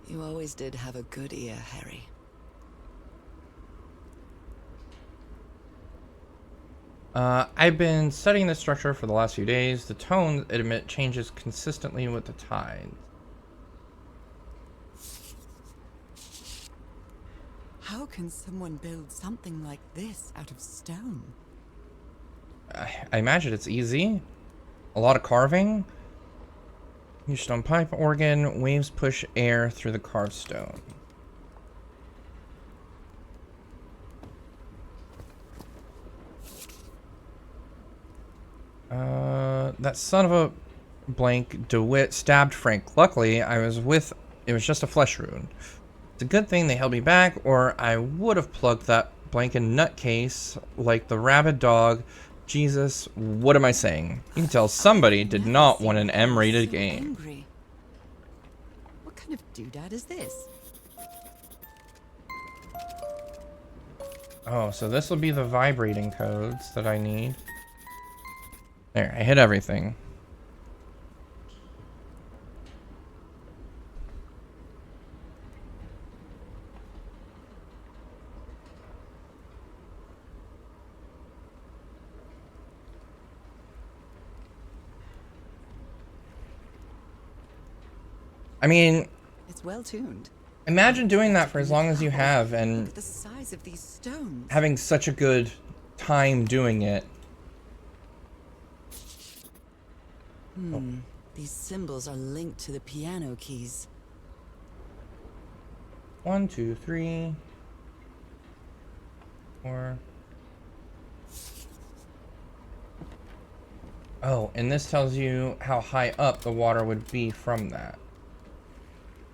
You always did have a good ear, Harry. I've been studying this structure for the last few days. The tone it emits changes consistently with the tides. How can someone build something like this out of stone? I imagine it's easy. A lot of carving. Huge stone pipe organ. Waves push air through the carved stone. That son of a blank DeWitt stabbed Frank. Luckily, it was just a flesh wound. It's a good thing they held me back, or I would have plugged that blanking nutcase like the rabid dog. Jesus, what am I saying? You can tell somebody did not want an M-rated game. Angry. What kind of doodad is this? Oh, so this will be the vibrating codes that I need. There, I hit everything. I mean, It's well tuned. imagine doing that for as long as you have and Look at the size of these stones. having such a good time doing it. These symbols are linked to the piano keys. 1, 2, 3, 4. Oh, and this tells you how high up the water would be from that.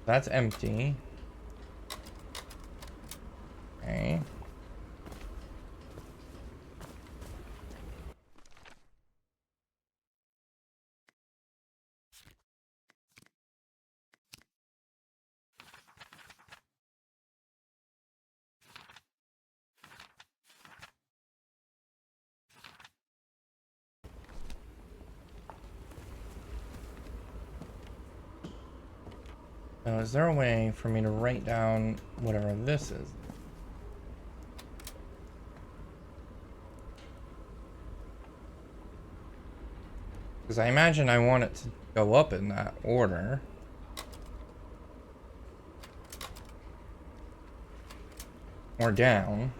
That's empty. Okay. Now, is there a way for me to write down whatever this is? Because I imagine I want it to go up in that order. Or down.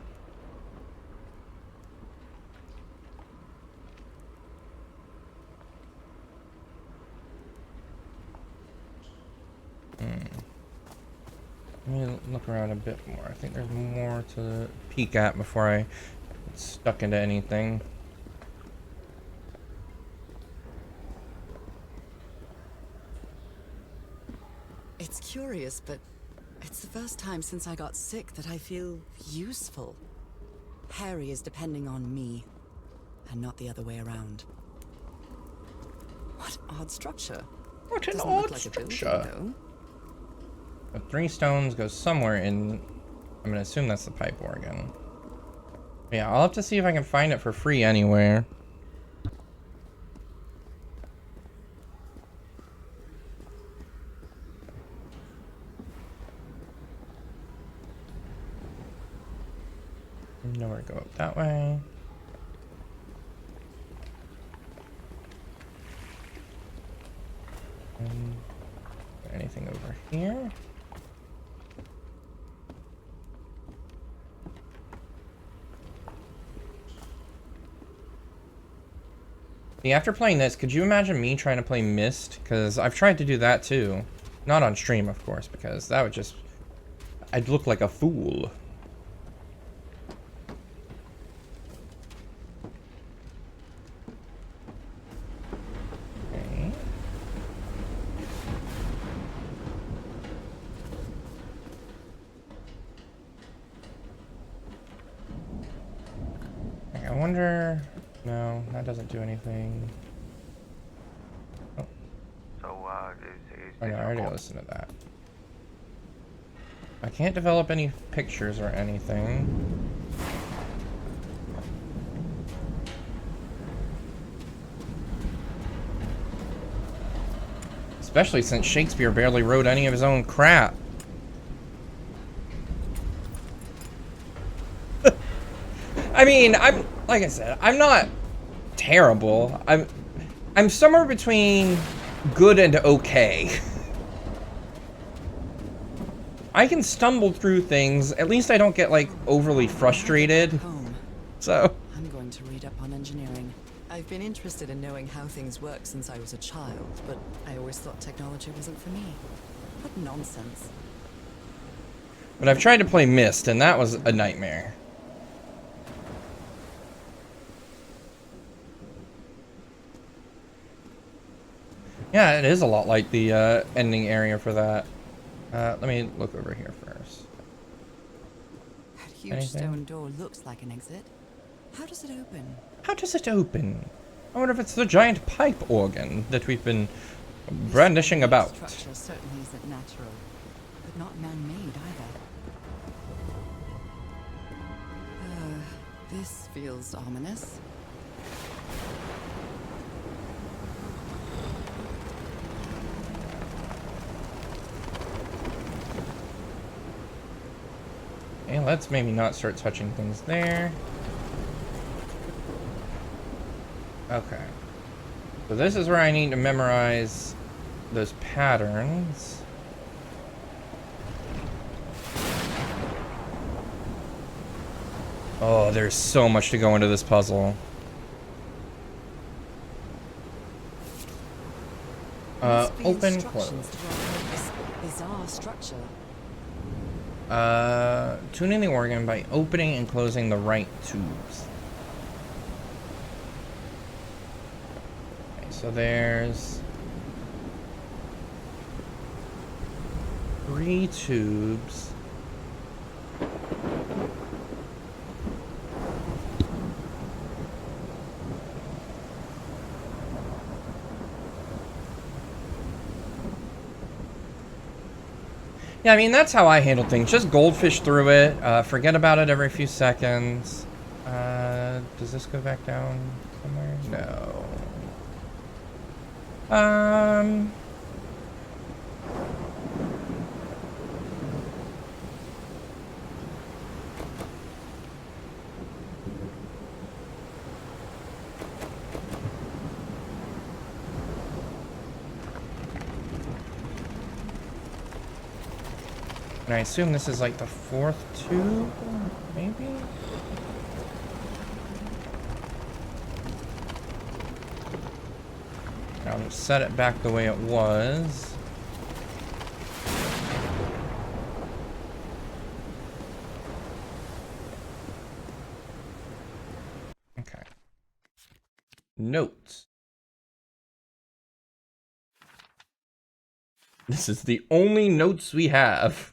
Let me look around a bit more. I think there's more to peek at before I get stuck into anything. It's curious, but it's the first time since I got sick that I feel useful. Harry is depending on me, and not the other way around. What odd structure. What an Doesn't odd look like structure. a building, though. The 3 stones go somewhere in... I'm gonna assume that's the pipe organ. Yeah, I'll have to see if I can find it for free anywhere. Nowhere to go up that way. Anything over here? See, after playing this, could you imagine me trying to play Myst? Because I've tried to do that too. Not on stream, of course, because that would just... I'd look like a fool. Okay. I wonder... No, that doesn't do anything. Oh, So, oh no, I already listened to that. I can't develop any pictures or anything. Especially since Shakespeare barely wrote any of his own crap. I mean, like I said, I'm not terrible. I'm somewhere between good and okay. I can stumble through things. At least I don't get like overly frustrated. So I'm going to read up on engineering. I've been interested in knowing how things work since I was a child, but I always thought technology wasn't for me. What nonsense. but I've tried to play Myst, and that was a nightmare. Yeah, it is a lot like the ending area for that. Let me look over here first. That huge Anything? stone door looks like an exit. How does it open? How does it open? I wonder if it's the giant pipe organ that we've been brandishing about. This structure certainly isn't natural, but not man-made either. This feels ominous. Okay, let's maybe not start touching things there. Okay. So this is where I need to memorize those patterns. Oh, there's so much to go into this puzzle. Open, close. This bizarre structure. Tuning the organ by opening and closing the right tubes. Okay, so there's 3 tubes. Yeah, I mean, that's how I handle things. Just goldfish through it. Forget about it every few seconds. Does this go back down somewhere? No. And I assume this is like the 4th tube, maybe? I'll just set it back the way it was. Okay. Notes. This is the only notes we have.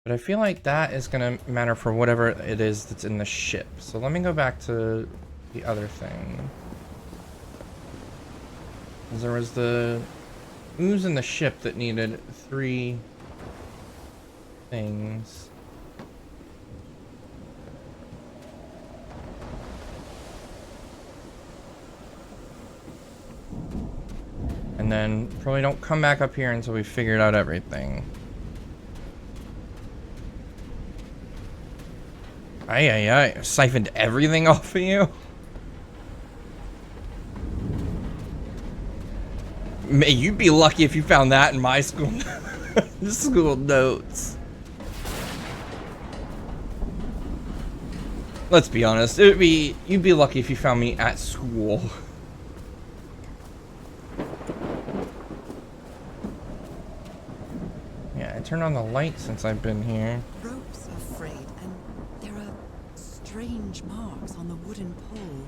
But I feel like that is gonna matter for whatever it is that's in the ship. So let me go back to the other thing. There was the ooze in the ship that needed 3 things. And then probably don't come back up here until we figured out everything. I siphoned everything off of you? May you be lucky if you found that in my school school notes. Let's be honest, you'd be lucky if you found me at school. Yeah, I turned on the light since I've been here. Ropes are frayed, and there are strange marks on the wooden pole.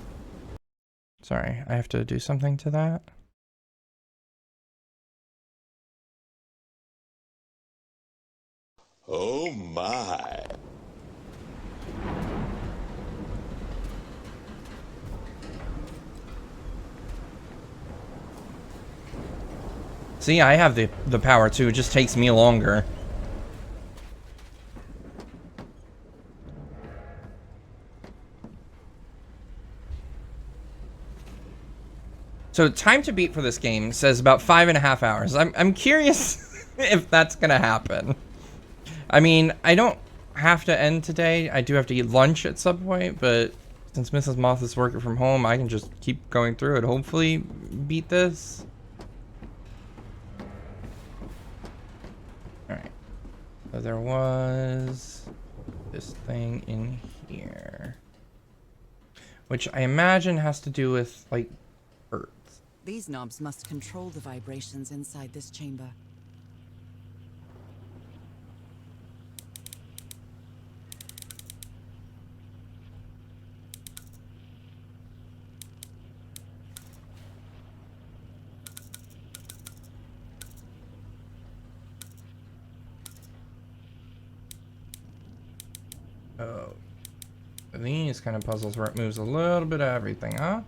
Sorry, I have to do something to that. Oh my. See, I have the power too, it just takes me longer. So time to beat for this game says about 5.5 hours. I'm curious if that's gonna happen. I mean, I don't have to end today. I do have to eat lunch at some point, but since Mrs. Moth is working from home, I can just keep going through it. Hopefully beat this. Alright. So there was this thing in here, which I imagine has to do with, like, birds. These knobs must control the vibrations inside this chamber. Oh. These kind of puzzles where it moves a little bit of everything, huh?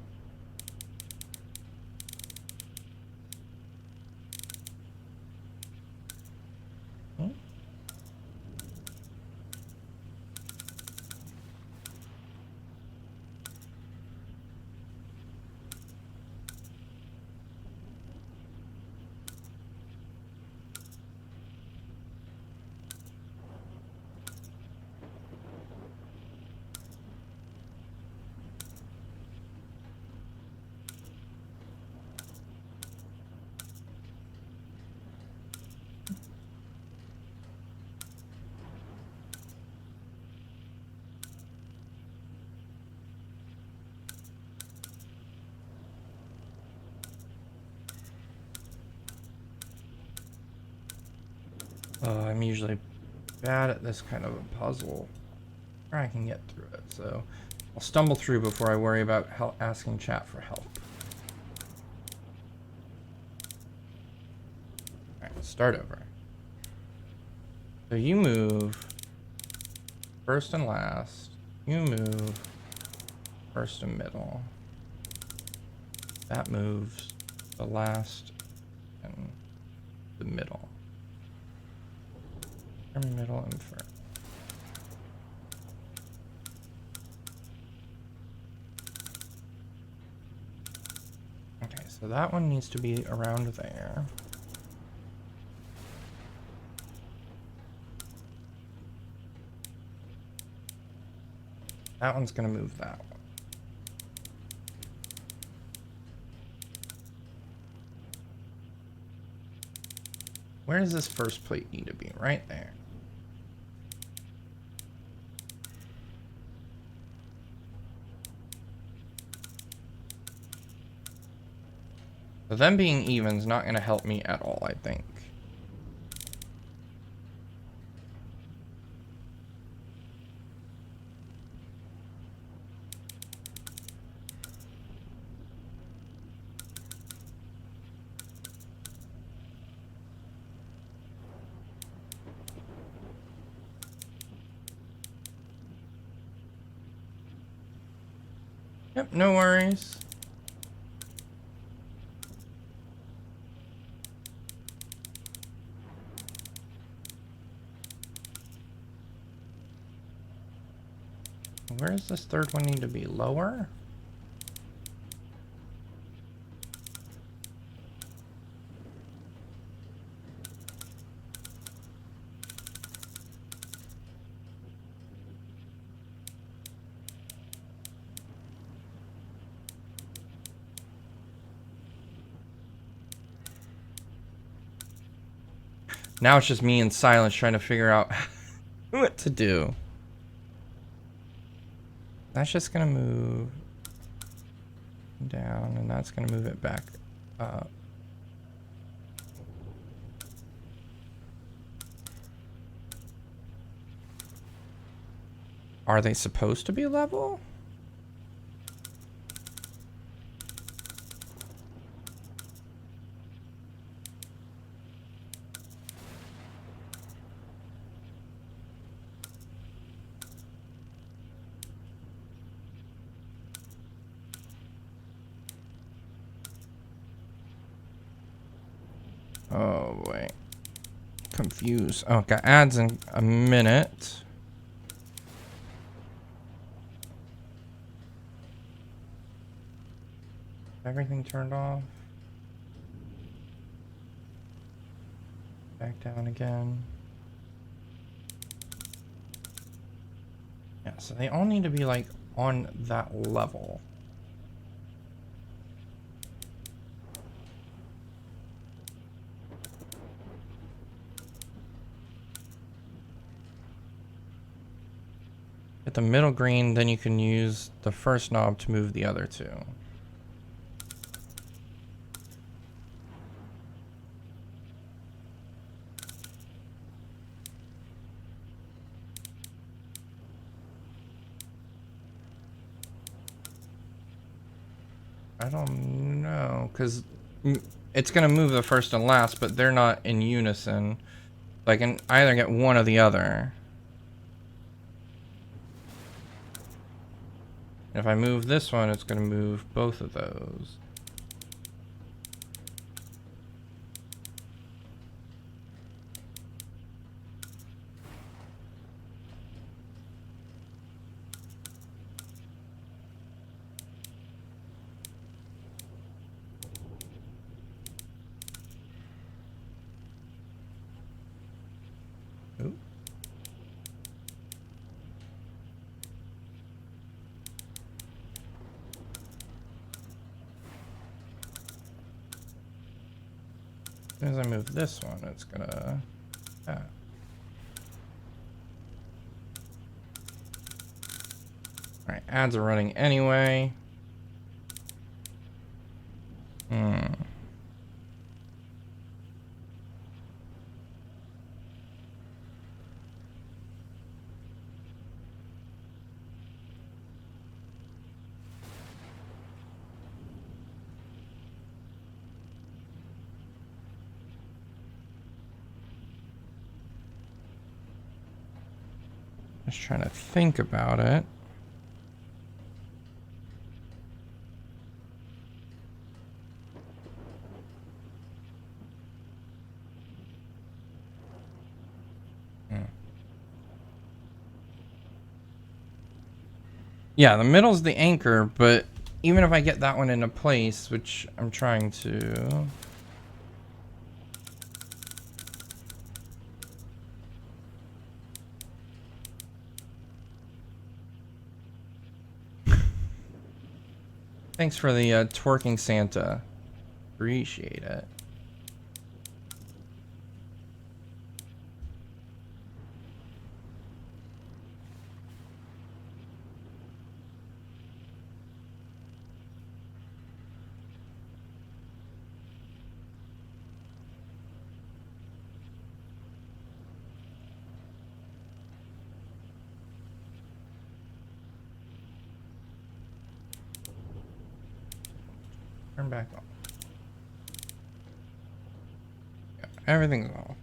I'm usually bad at this kind of a puzzle. I can get through it, so I'll stumble through before I worry about asking chat for help. Alright, let's start over. So you move first and last. You move first and middle. That moves the last and the middle. Middle and first. Okay, so that one needs to be around there. That one's gonna move that one. Where does this first plate need to be? Right there. So them being even is not going to help me at all, I think. Yep, no worries. Where does this third one need to be? Lower? Now it's just me in silence trying to figure out what to do. That's just gonna move down, and that's gonna move it back up. Are they supposed to be level? Oh, wait. Confused. Oh, got ads in a minute. Everything turned off. Back down again. Yeah, so they all need to be like on that level. Get the middle green, then you can use the first knob to move the other two. I don't know, because it's going to move the first and last, but they're not in unison. So I can either get one or the other. If I move this one, it's going to move both of those. Ooh. As soon as I move this one, it's gonna... Yeah. Alright, ads are running anyway. Just trying to think about it. Yeah, the middle's the anchor, but even if I get that one into place, which I'm trying to... Thanks for the twerking Santa. Appreciate it. Turn back on. Yeah, everything's off.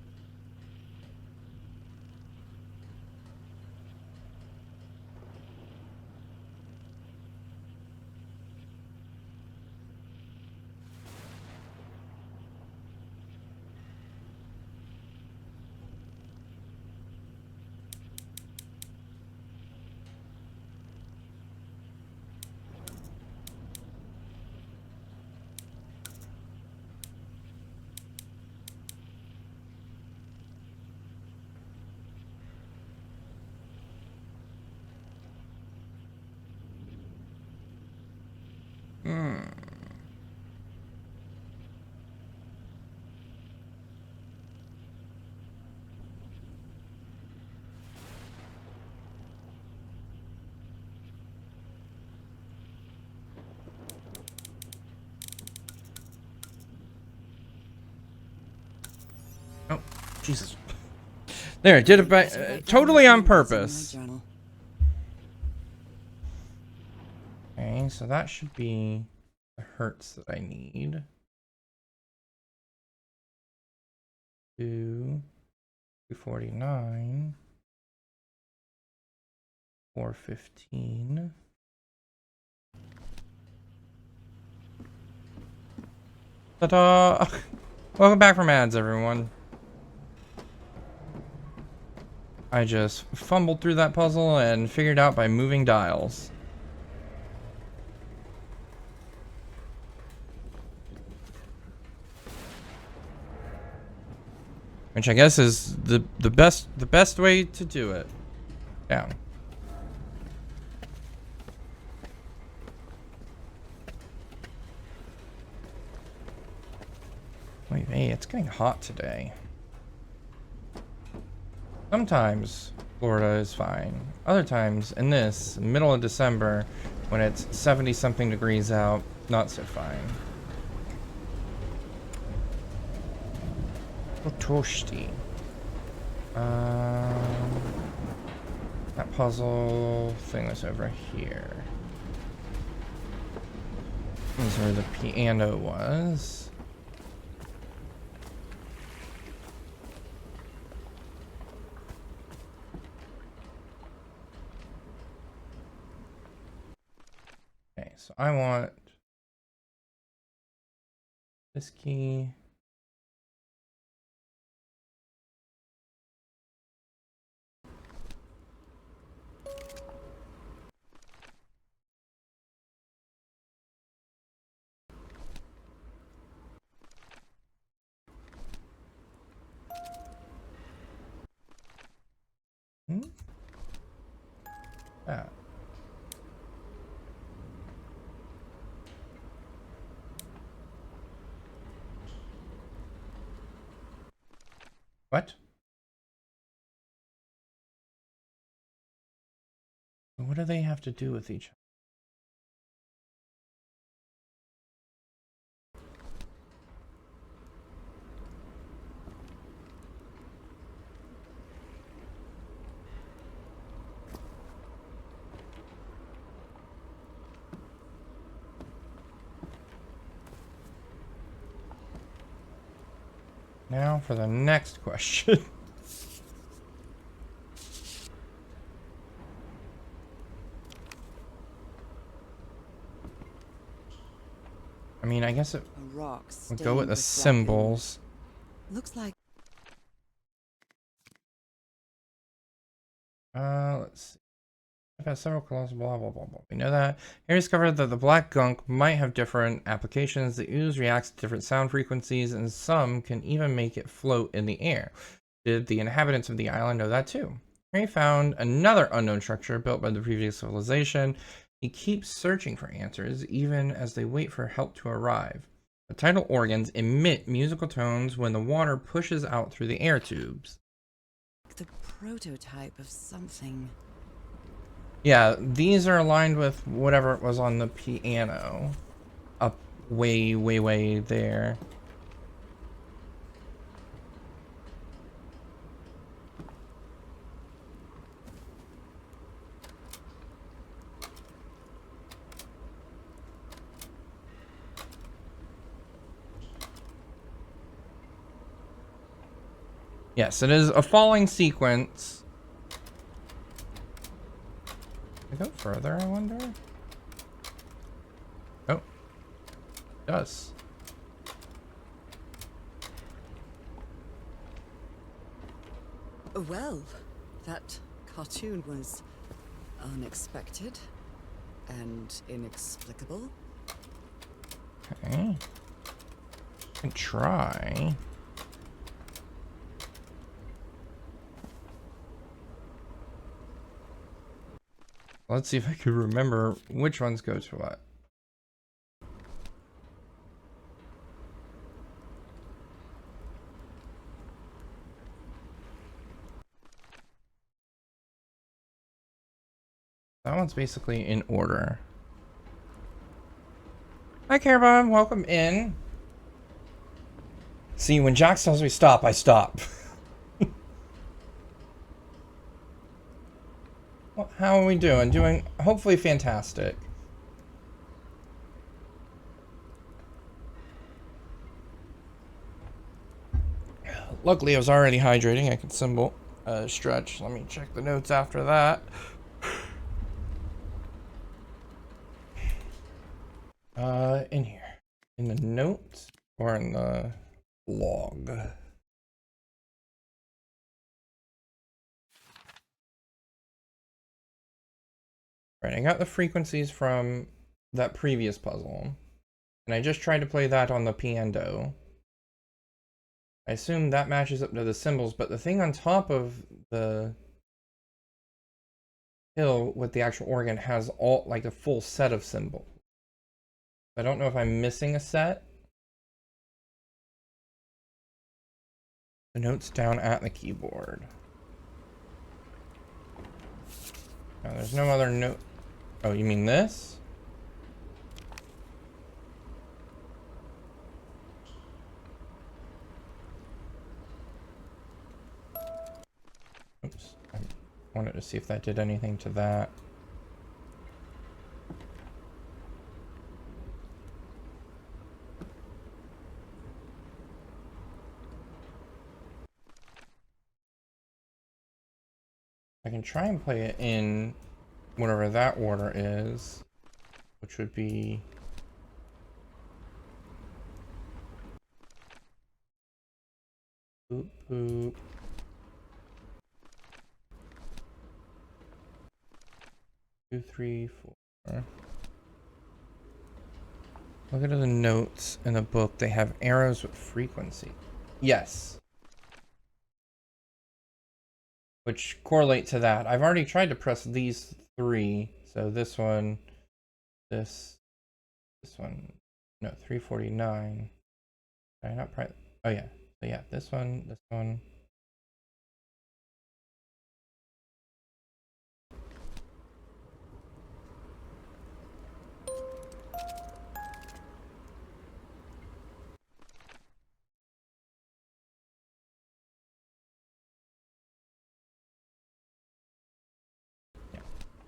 Oh, Jesus. There, I did it by totally on purpose. Okay, so that should be the hertz that I need. 249, 415. Ta-da! Welcome back from ads, everyone. I just fumbled through that puzzle and figured out by moving dials. which I guess is the best way to do it. Down. Wait, hey, it's getting hot today. Sometimes Florida is fine. Other times, in this middle of December, when it's 70 something degrees out, not so fine. So toasty. That puzzle thing was over here. This is where the piano was. Okay, so I want this key. Ah. What? What do they have to do with each other? Now for the next question. I mean, I guess it would go with the symbols. Looks like Let's see. I've had several colors, blah, blah, blah, blah. We know that. Here discovered that the black gunk might have different applications. The ooze reacts to different sound frequencies, and some can even make it float in the air. Did the inhabitants of the island know that too? Harry found another unknown structure built by the previous civilization. He keeps searching for answers, even as they wait for help to arrive. The tidal organs emit musical tones when the water pushes out through the air tubes. the prototype of something. Yeah, these are aligned with whatever it was on the piano. Up way, way, way there. Yes, it is a falling sequence. Can I go further, I wonder? Oh, it does. Well, that cartoon was unexpected and inexplicable. Okay. I can try. Let's see if I can remember which ones go to what. That one's basically in order. Hi, Carabon. Welcome in. See, when Jax tells me stop, I stop. Well, how are we doing? Doing hopefully fantastic. Luckily, I was already hydrating. I can symbol stretch. Let me check the notes after that. In here. In the notes or in the log? Right, I got the frequencies from that previous puzzle. And I just tried to play that on the piano. I assume that matches up to the symbols, but the thing on top of the hill with the actual organ has all, like, a full set of symbols. I don't know if I'm missing a set. The notes down at the keyboard. No, there's no other note. Oh, you mean this? Oops. I wanted to see if that did anything to that. I can try and play it in whatever that order is, which would be boop boop. 2, 3, 4. Look at the notes in the book. They have arrows with frequency. Yes. Which correlate to that. I've already tried to press these 3. So this one, this one. No, 349. Did I not press? Oh yeah. So yeah, this one, this one.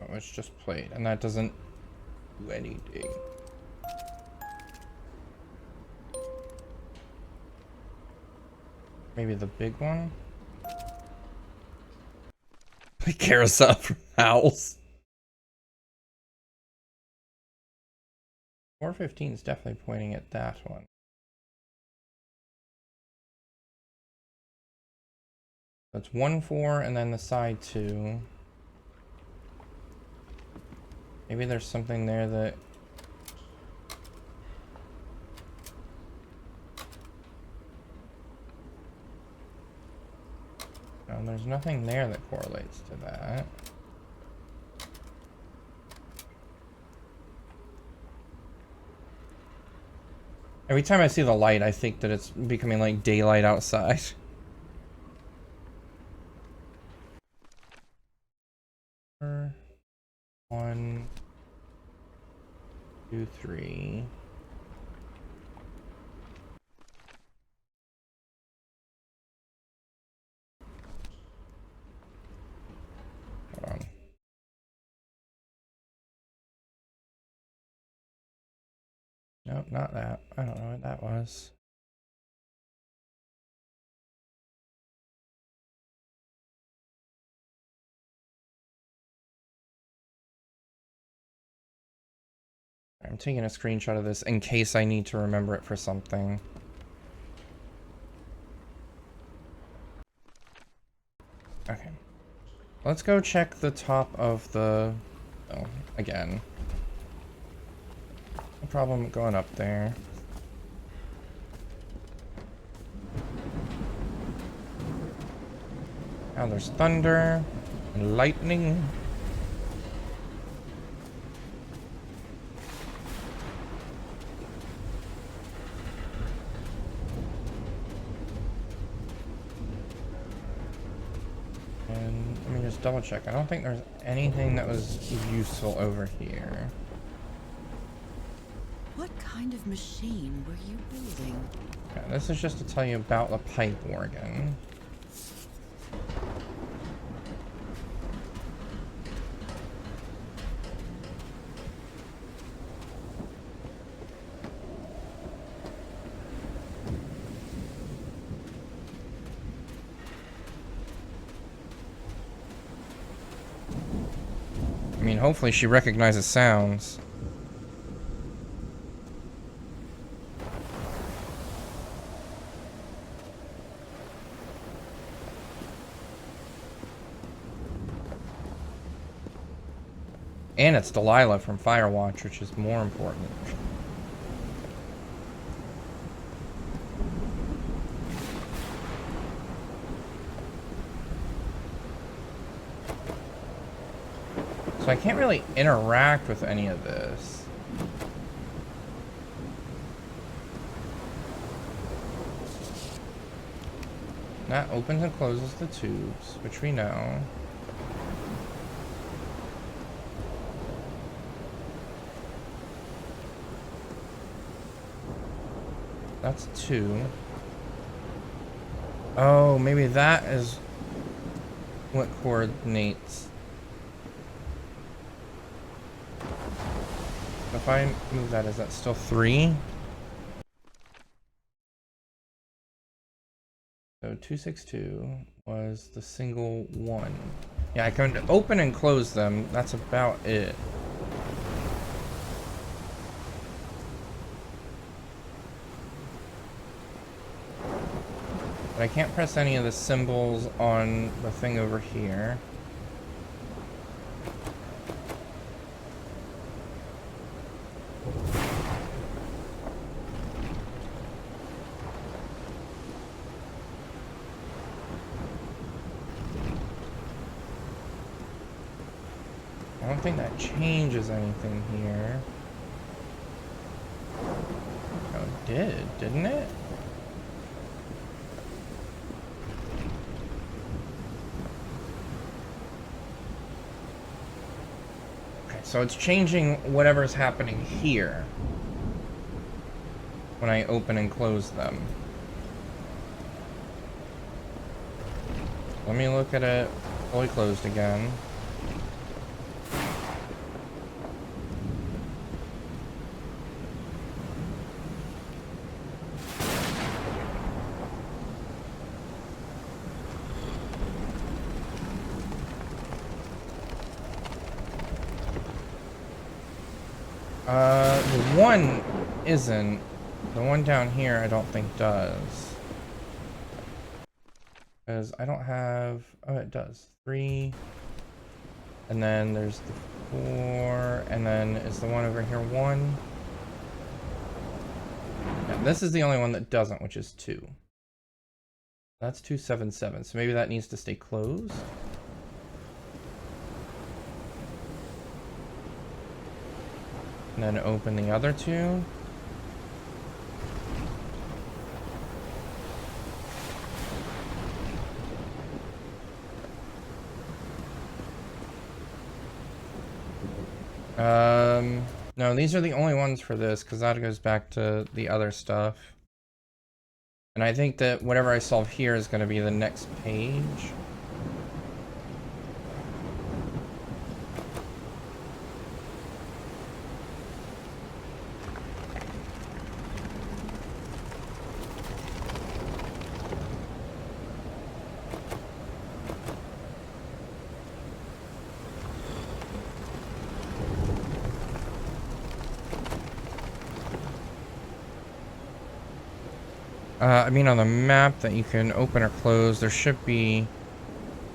Oh, it's just played, and that doesn't do anything. Maybe the big one? Play carousel from Howls. 415 is definitely pointing at that one. That's 1, 4, and then the side 2. Maybe there's something there that... No, there's nothing there that correlates to that. Every time I see the light, I think that it's becoming like daylight outside. 1, 2, 3. Hold on. Nope, not that. I don't know what that was. I'm taking a screenshot of this in case I need to remember it for something. Okay. Let's go check the top of the... Oh, again. No problem going up there. Now there's thunder and lightning. And let me just double check. I don't think there's anything that was useful over here. What kind of machine were you building? Yeah, this is just to tell you about the pipe organ. I mean, hopefully she recognizes sounds. And it's Delilah from Firewatch, which is more important. So I can't really interact with any of this. That opens and closes the tubes, which we know. That's 2. Oh, maybe that is what coordinates. If I move that, is that still 3? So 262 was the single one. Yeah, I can open and close them. That's about it. But I can't press any of the symbols on the thing over here. I don't think that changes anything here. Oh, it didn't it? Okay, so it's changing whatever's happening here when I open and close them. Let me look at it fully closed again. The one isn't. The one down here I don't think does. Because I don't have... Oh, it does. 3. And then there's the 4. And then is the one over here 1? Yeah, this is the only one that doesn't, which is 2. That's 277. So maybe that needs to stay closed. And then open the other 2. No, these are the only ones for this, because that goes back to the other stuff. And I think that whatever I solve here is going to be the next page. I mean, on the map that you can open or close, there should be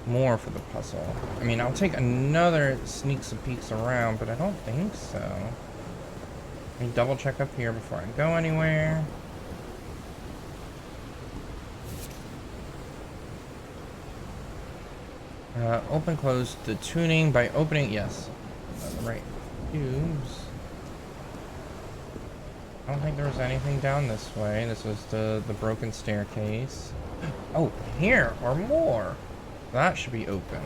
more for the puzzle. I mean, I'll take another sneaks and peeks around, but I don't think so. Let me double check up here before I go anywhere. Open, close the tuning by opening, yes. The right cubes. I don't think there was anything down this way. This was the broken staircase. Oh, here or more. That should be open.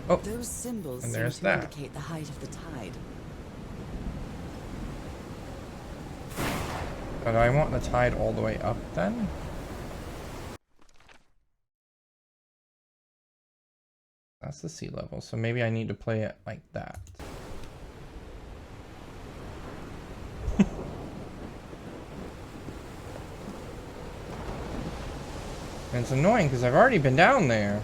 Oh, those symbols and seem there's to that. indicate the height of the tide. But I want the tide all the way up then. That's the sea level, so maybe I need to play it like that. And it's annoying because I've already been down there.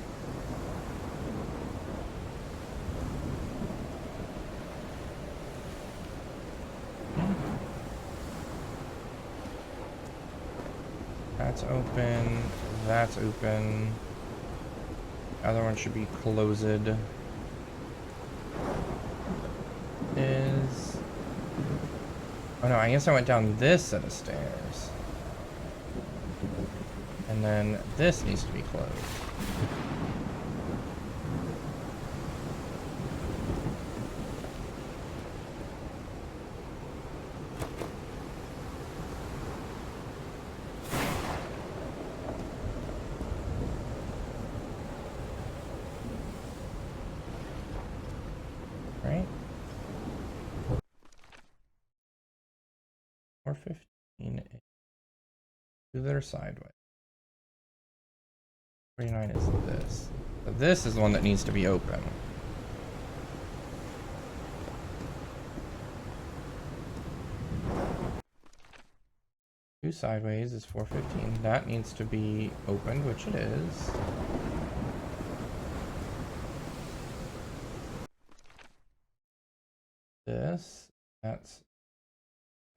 That's open. That's open. The other one should be closed. Is... Oh no, I guess I went down this set of stairs. And then this needs to be closed. 415 to their sideways. 49 is this. So this is the one that needs to be open. Two sideways is 415. That needs to be opened, which it is. This, that's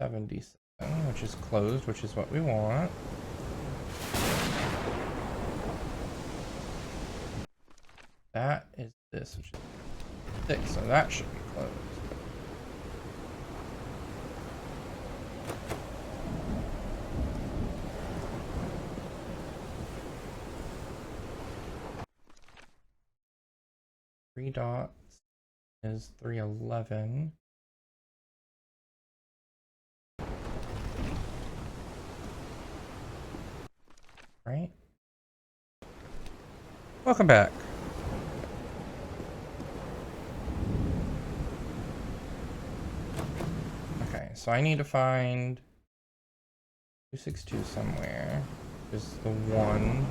77, which is closed, which is what we want. That is this, which is 6, so that should be closed. Three dots is 311. Right? Welcome back. Okay, so I need to find 262 somewhere. Just the one.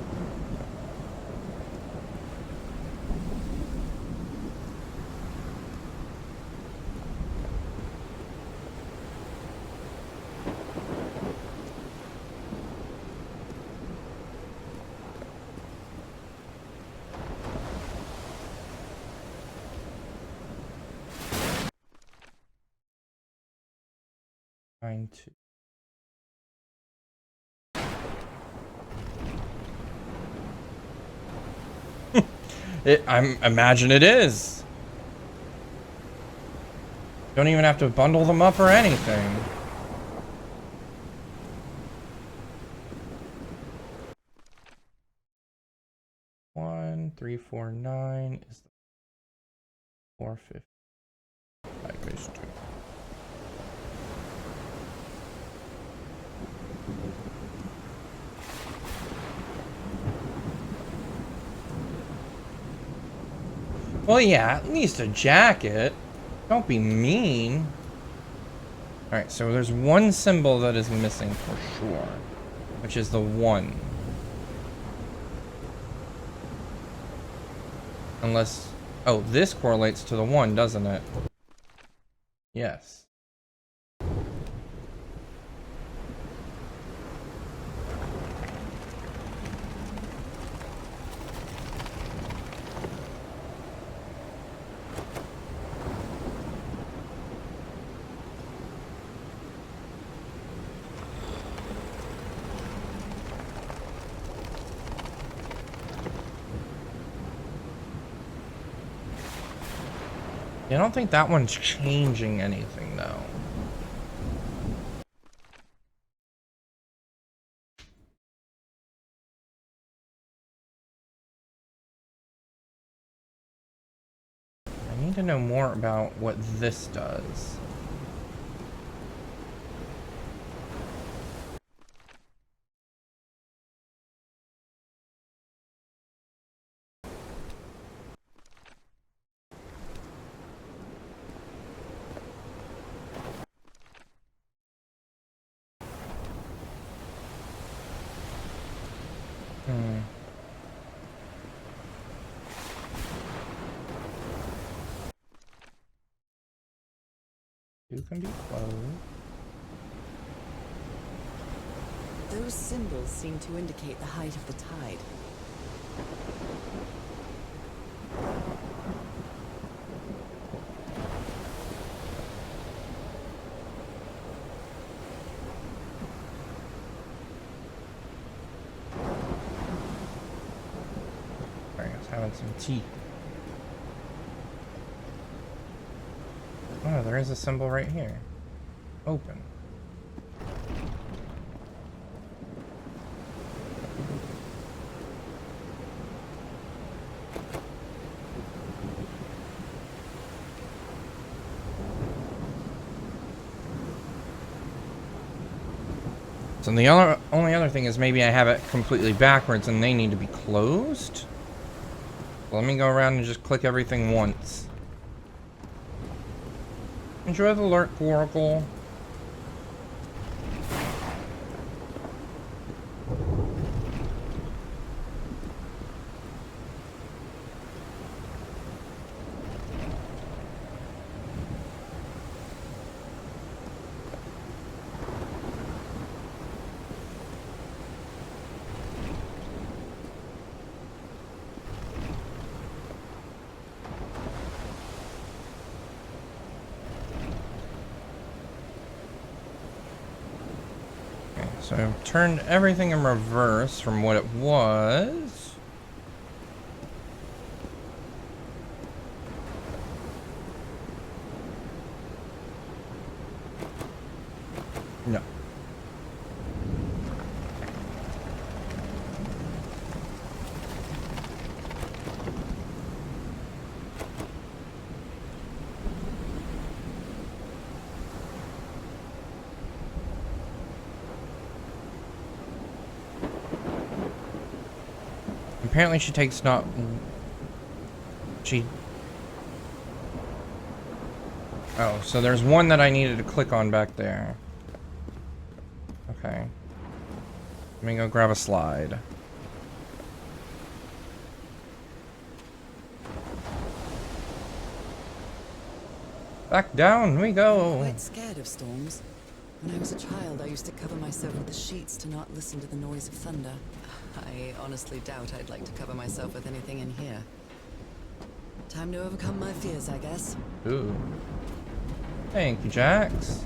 Find 2. Imagine it is. Don't even have to bundle them up or anything. One, 349 is the 450. Sideways 2. Well, yeah, at least a jacket. Don't be mean. Alright, so there's one symbol that is missing for sure, which is the 1. Unless... oh, this correlates to the 1, doesn't it? Yes. I don't think that one's changing anything, though. I need to know more about what this does. You can be closed. Those symbols seem to indicate the height of the tide. Alright, I was having some tea. Oh, there is a symbol right here. Open. So the only other thing is maybe I have it completely backwards and they need to be closed. Let me go around and just click everything once. Enjoy the lurk, Oracle. So I've turned everything in reverse from what it was. No. Apparently she takes not... She... Oh, so there's one that I needed to click on back there. Okay. Let me go grab a slide. Back down we go. I'm quite scared of storms. When I was a child, I used to cover myself with the sheets to not listen to the noise of thunder. I honestly doubt I'd like to cover myself with anything in here. Time to overcome my fears, I guess. Ooh. Thank you, Jax.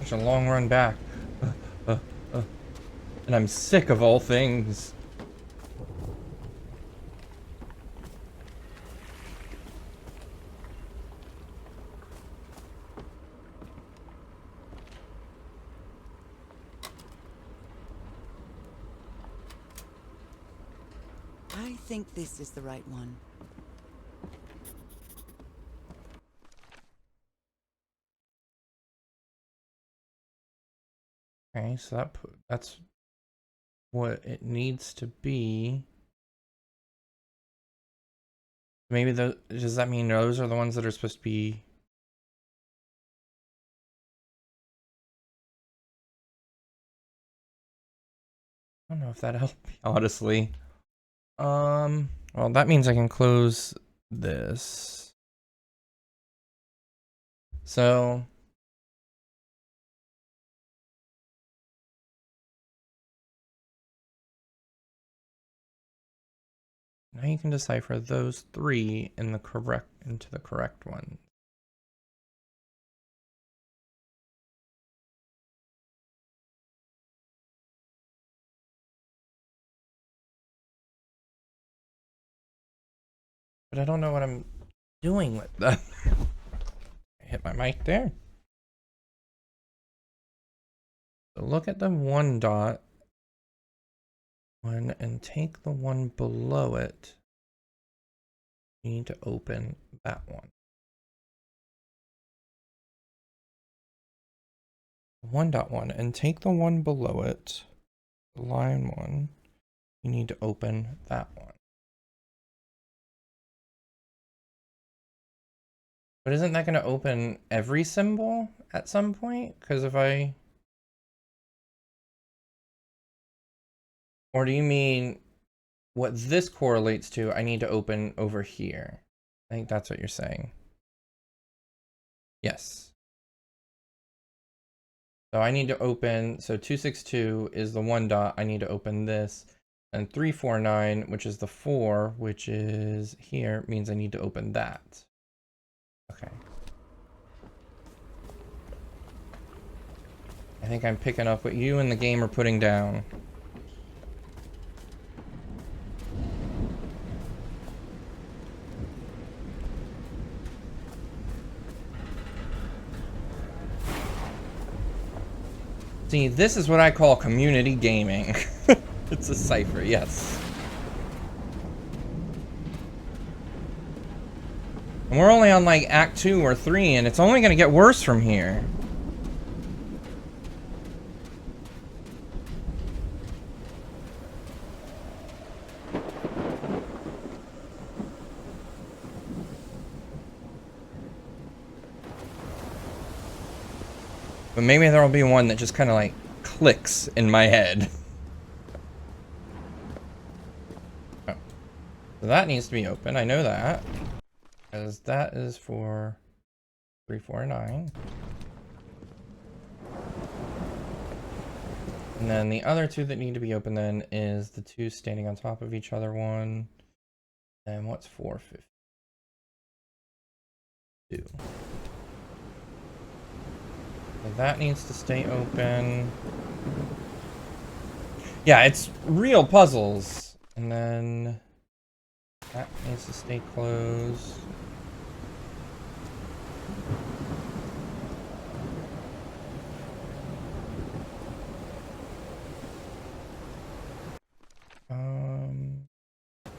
Such a long run back. And I'm sick of all things. I think this is the right one. Okay, so that's what it needs to be. Maybe does that mean those are the ones that are supposed to be? I don't know if that helped me, honestly. Well, that means I can close this. So now you can decipher those three into the correct one. But I don't know what I'm doing with that. I hit my mic there. So look at the one dot one and take the one below it. You need to open that one. 1.1 and take the one below it, the line one. You need to open that one. But isn't that going to open every symbol at some point? Because if I... Or do you mean what this correlates to, I need to open over here? I think that's what you're saying. Yes. So I need to open, so 262 is the one dot, I need to open this. And 349, which is the 4, which is here, means I need to open that. Okay. I think I'm picking up what you and the game are putting down. See, this is what I call community gaming. It's a cipher, yes. And we're only on like Act 2 or 3, and it's only going to get worse from here. But maybe there'll be one that just kind of like clicks in my head. Oh. So that needs to be open, I know that. Because that is for 349. And then the other two that need to be open then is the two standing on top of each other one. And what's 452? So that needs to stay open. Yeah, it's real puzzles. And then that needs to stay closed.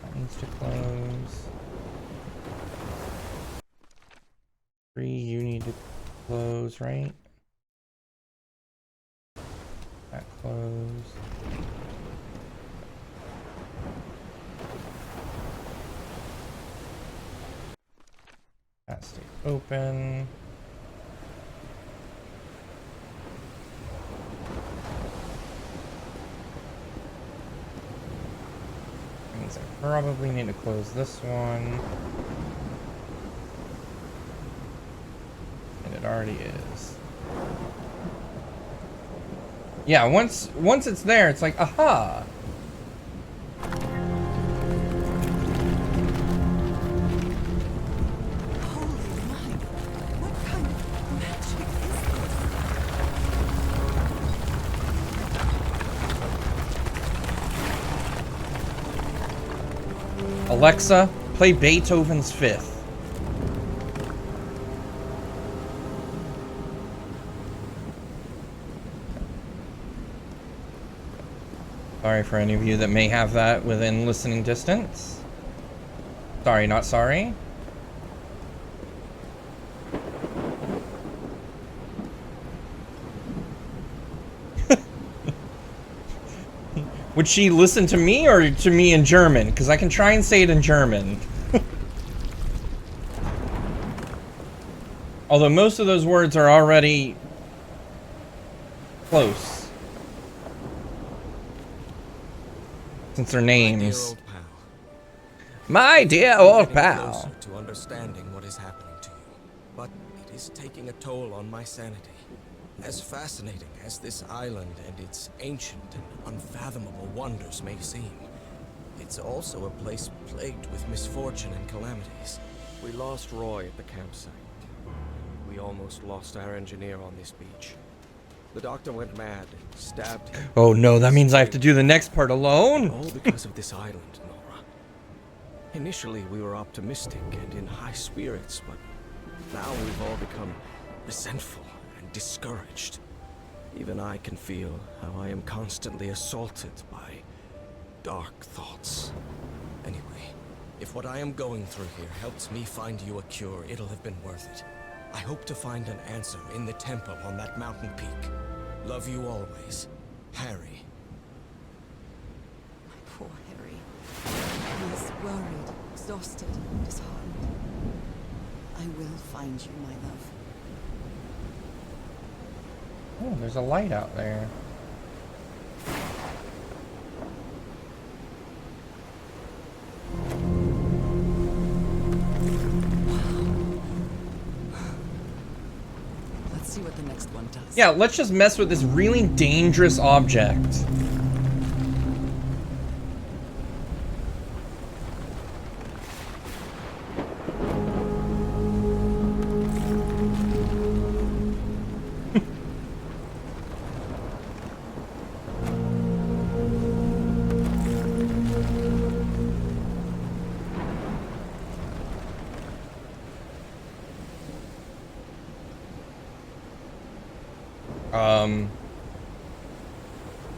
That needs to close. 3, you need to close, right? That closed. That stays open. Means I probably need to close this one. And it already is. Yeah, once it's there, it's like, aha! Alexa, play Beethoven's Fifth. Sorry for any of you that may have that within listening distance. Sorry, not sorry. Would she listen to me or to me in German? Because I can try and say it in German. Although most of those words are already close. Since they're names. My dear old pal. Closer to understanding what is happening to you, but it is taking a toll on my sanity. As fascinating as this island and its ancient and unfathomable wonders may seem, it's also a place plagued with misfortune and calamities. We lost Roy at the campsite. We almost lost our engineer on this beach. The doctor went mad and stabbed him. Oh no, that means I have to do the next part alone? All because of this island, Nora. Initially, we were optimistic and in high spirits, but now we've all become resentful and discouraged. Even I can feel how I am constantly assaulted by dark thoughts. Anyway, if what I am going through here helps me find you a cure, it'll have been worth it. I hope to find an answer in the temple on that mountain peak. Love you always, Harry. My poor Harry. He is worried, exhausted, disheartened. I will find you, my love. Oh, there's a light out there. Let's see what the next one does. Yeah, let's just mess with this really dangerous object.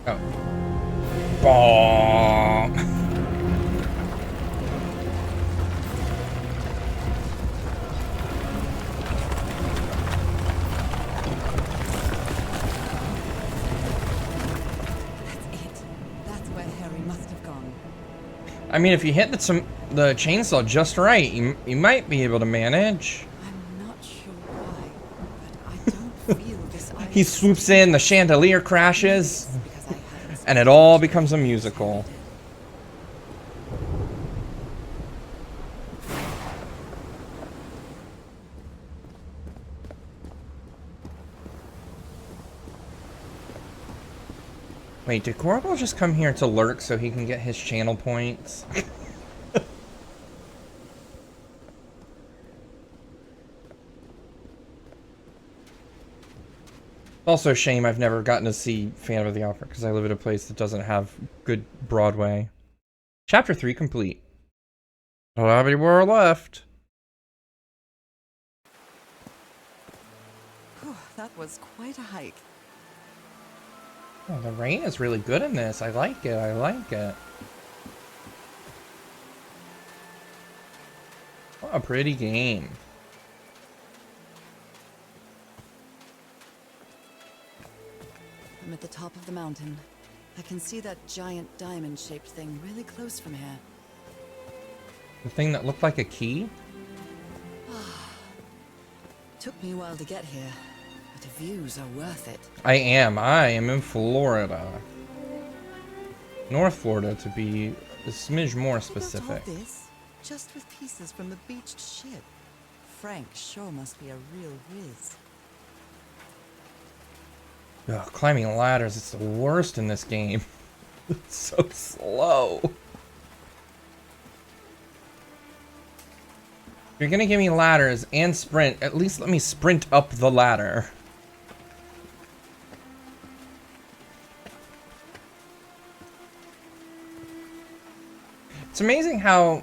Oh. Bomb. That's it. That's where Harry must have gone. I mean, if you hit the chainsaw just right, you might be able to manage. I'm not sure why, but I don't feel this island. He swoops in, the chandelier crashes, and it all becomes a musical. Wait, did Corporal just come here to lurk so he can get his channel points? Also a shame I've never gotten to see Phantom of the Opera because I live in a place that doesn't have good Broadway. Chapter 3 complete. Don't have any more left. Whew, that was quite a hike. Oh, the rain is really good in this. I like it. I like it. What a pretty game. I'm at the top of the mountain. I can see that giant diamond-shaped thing really close from here. The thing that looked like a key? Took me a while to get here, but the views are worth it. I am in Florida. North Florida, to be a smidge more specific. All this, just with pieces from the beached ship. Frank sure must be a real whiz. Ugh, climbing ladders, it's the worst in this game. It's so slow. If you're gonna give me ladders and sprint, at least let me sprint up the ladder. It's amazing how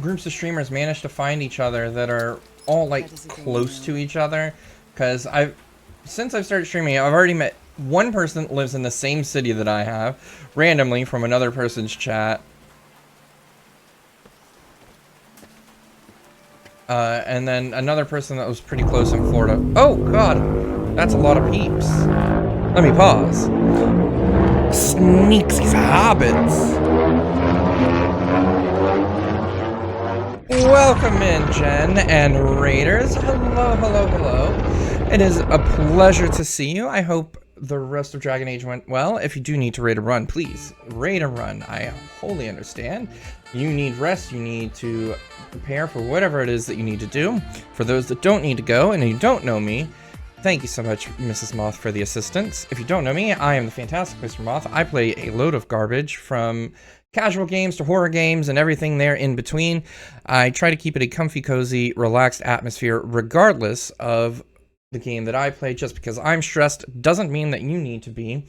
groups of streamers manage to find each other that are all like close to each other. Because since I've started streaming, I've already met one person that lives in the same city that I have, randomly from another person's chat. And then another person that was pretty close in Florida. Oh god, that's a lot of peeps. Let me pause. Sneaksies hobbits. Welcome in, Jen and Raiders. Hello, hello, hello. It is a pleasure to see you. I hope the rest of Dragon Age went well. If you do need to raid a run, please raid a run. I wholly understand. You need rest. You need to prepare for whatever it is that you need to do. For those that don't need to go and you don't know me, thank you so much, Mrs. Moth, for the assistance. If you don't know me, I am the fantastic Mr. Moth. I play a load of garbage, from casual games to horror games and everything there in between. I try to keep it a comfy, cozy, relaxed atmosphere regardless of the game that I play. Just because I'm stressed doesn't mean that you need to be.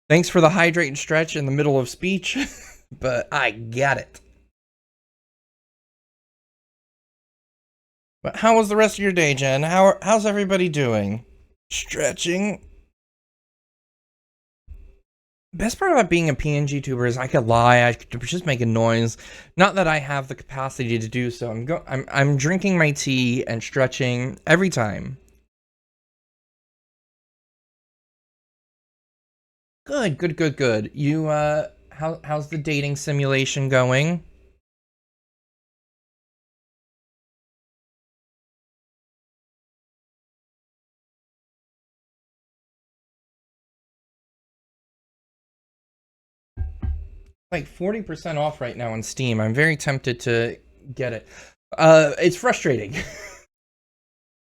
Thanks for the hydrate and stretch in the middle of speech, but I get it. But how was the rest of your day, Jen? How's everybody doing? Stretching? Best part about being a PNG tuber is I could lie, I could just make a noise. Not that I have the capacity to do so. I'm drinking my tea and stretching every time. Good, good, good, good. You how's the dating simulation going? Like 40% off right now on Steam. I'm very tempted to get it. It's frustrating.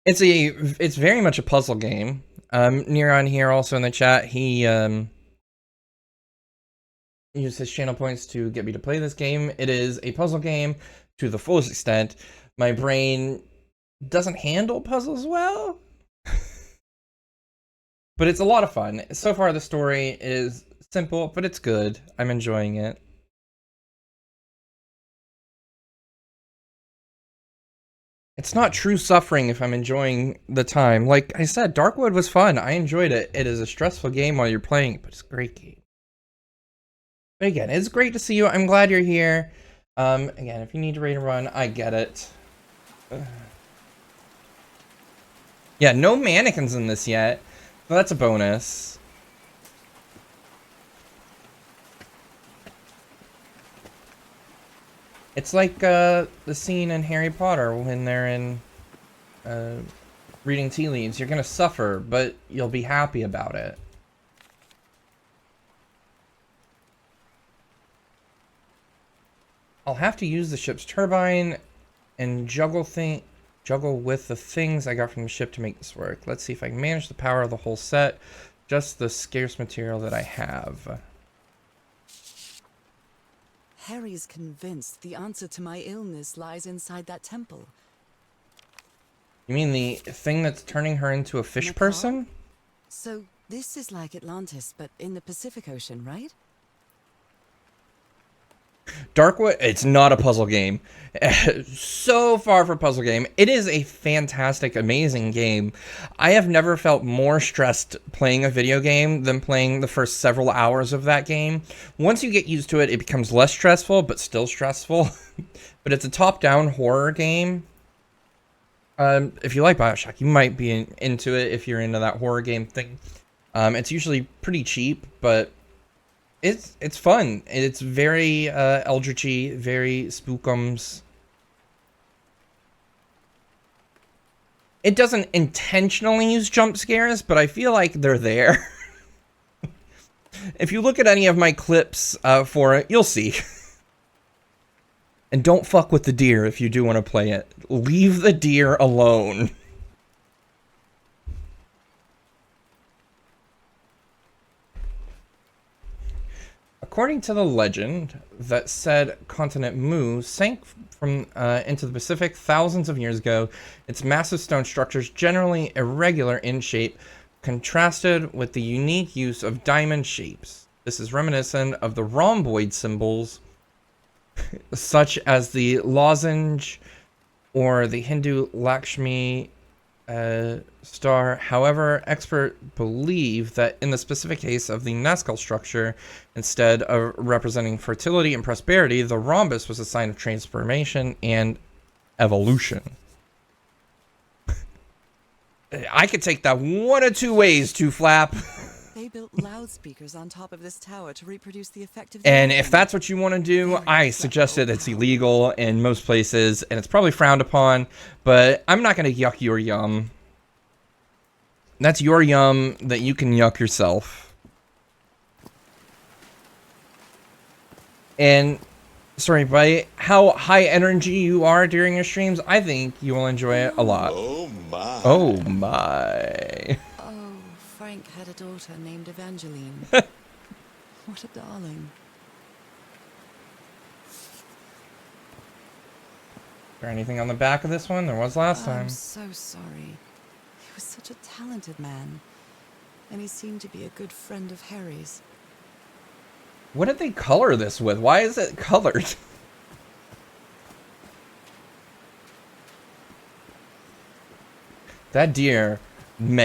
It's very much a puzzle game. Neron here also in the chat, he used his channel points to get me to play this game. It is a puzzle game to the fullest extent. My brain doesn't handle puzzles well, but it's a lot of fun. So far the story is simple, but it's good. I'm enjoying it. It's not true suffering if I'm enjoying the time. Like I said, Darkwood was fun. I enjoyed it. It is a stressful game while you're playing, but it's a great game. But again, it's great to see you. I'm glad you're here. Again, if you need to raid a run, I get it. Yeah, no mannequins in this yet. So that's a bonus. It's like the scene in Harry Potter when they're in reading tea leaves. You're gonna suffer, but you'll be happy about it. I'll have to use the ship's turbine and juggle with the things I got from the ship to make this work. Let's see if I can manage the power of the whole set. Just the scarce material that I have. Harry's convinced the answer to my illness lies inside that temple. You mean the thing that's turning her into a fish Nicole? person? So this is like Atlantis, but in the Pacific Ocean, right? Darkwood, it's not a puzzle game. So far from puzzle game. It is a fantastic, amazing game. I have never felt more stressed playing a video game than playing the first several hours of that game. Once you get used to it, it becomes less stressful, but still stressful. But it's a top-down horror game. If you like BioShock, you might be into it if you're into that horror game thing. It's usually pretty cheap, but it's fun. It's very eldritchy, very spookums. It doesn't intentionally use jump scares, but I feel like they're there. If you look at any of my clips for it, you'll see. And don't fuck with the deer if you do want to play it. Leave the deer alone. According to the legend that said continent Mu sank from into the Pacific thousands of years ago, its massive stone structures, generally irregular in shape, contrasted with the unique use of diamond shapes. This is reminiscent of the rhomboid symbols, such as the lozenge or the Hindu Lakshmi star. However, experts believe that in the specific case of the Nazca structure, instead of representing fertility and prosperity, the rhombus was a sign of transformation and evolution. I could take that one of two ways, to Flap. They built loudspeakers on top of this tower to reproduce the effect of the And if organ. that's what you want to do, I suggest it. It's illegal in most places, and it's probably frowned upon, but I'm not going to yuck your yum. That's your yum that you can yuck yourself. And, sorry, by how high energy you are during your streams, I think you will enjoy it a lot. Oh my. Oh my. Oh, Frank had a daughter named Evangeline. What a darling. Is there anything on the back of this one? There was last time. I'm so sorry. He was such a talented man. And he seemed to be a good friend of Harry's. What did they color this with? Why is it colored? That deer